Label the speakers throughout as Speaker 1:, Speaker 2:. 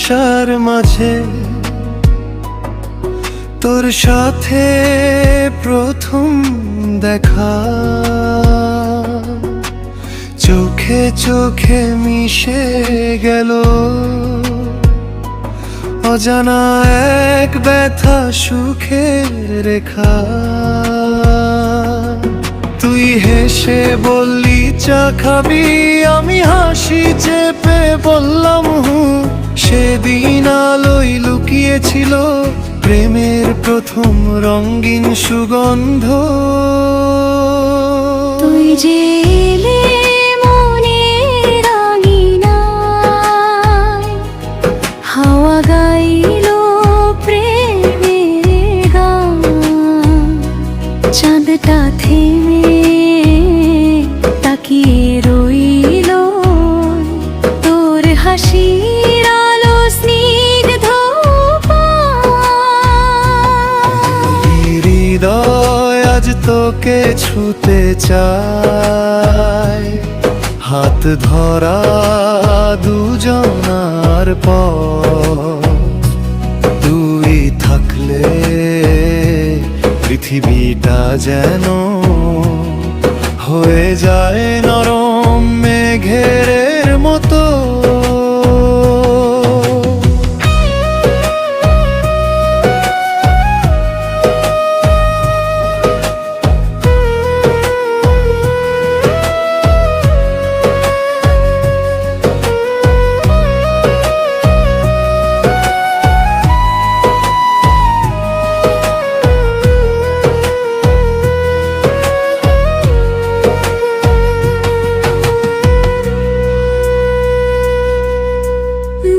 Speaker 1: কুয়াশার মাঝে তোর সাথে প্রথম দেখা, চোখে চোখে মিশে গেল অজানা এক ব্যথা সুখের রেখা। তুই হেসে বললি চা খাবি, আমি হাসি চেপে বললাম সেদিন আলোয় লুকিয়েছিল প্রেমের প্রথম রঙিন সুগন্ধ।
Speaker 2: তুই যে এলে মনের আঙিনায়, হাওয়া গাইল প্রেমের গান, চাঁদটা থেমে তাকিয়ে রইল তোর হাসির আলো স্নিগ্ধ
Speaker 1: হৃদয় আজ তোকে ছুতে চায়, হাত ধরা দুজনার পর তুই থাকলে পৃথিবীটা যেন হয়ে যায় নরম মেঘের মতো।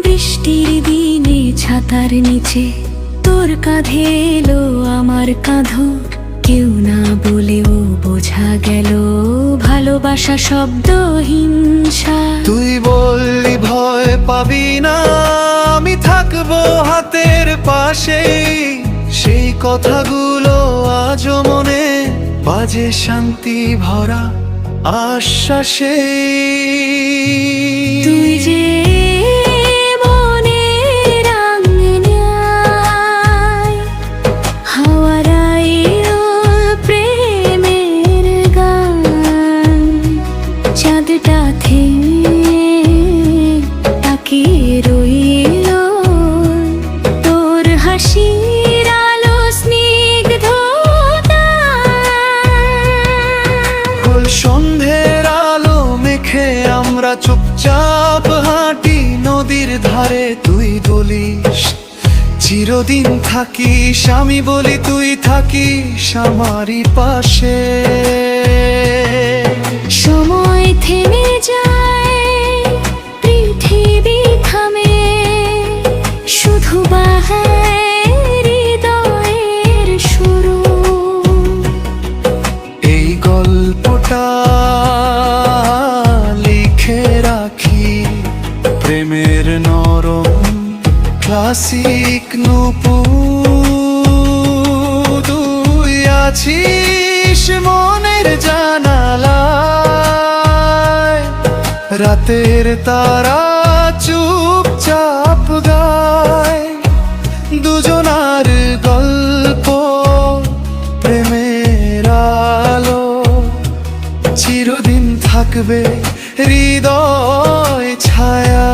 Speaker 2: বৃষ্টির দিনে ছাতার নিচে তোর কাঁধে এলো আমার কাঁধ, কেউ না বলেও বোঝা গেল ভালোবাসা শব্দ হিংসা।
Speaker 1: তুই বললি ভয় পাবি না, আমি থাকবো হাতের পাশে, সেই কথাগুলো আজও মনে বাজে শান্তি ভরা আশ্বাসে।
Speaker 2: তুই যে মনের আঙিনায়, হাওয়া গাইল প্রেমের গান, চাঁদটা থেমে তাকিয়ে রইল তোর হাসির আলো স্নিগ্ধ।
Speaker 1: সন্ধ্যের আলো মেখে আমরা চুপচাপ হাঁটি নদীর ধারে, তুই বলিস চিরদিন থাকিস, আমি বলি তুই থাকিস আমারই পাশে।
Speaker 2: সময় থেমে যায়, পৃথিবী থামে, শুধু বাহায় হৃদয়ের শুরু।
Speaker 1: এই গল্পটা লিখে রাখি প্রেমের নরম ক্লাসিক নূপুর। তুই আছিস মনের জানালায়, রাতের তারা চুপচাপ গায় দুজনার গল্প, প্রেমের আলো চিরদিন থাকবে হৃদয় ছায়া।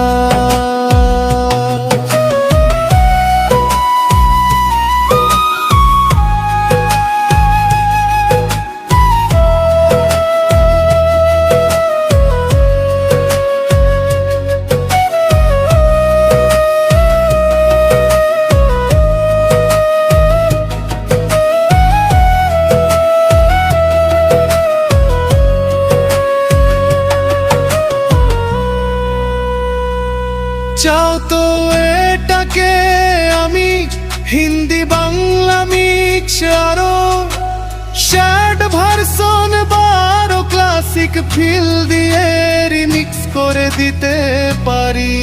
Speaker 1: চাও তো এটাকে আমি হিন্দি বাংলা মিক্স আরো শ্যাড ভার্সন বারো ক্লাসিক ফিল দিয়ে রিমিক্স করে দিতে পারি।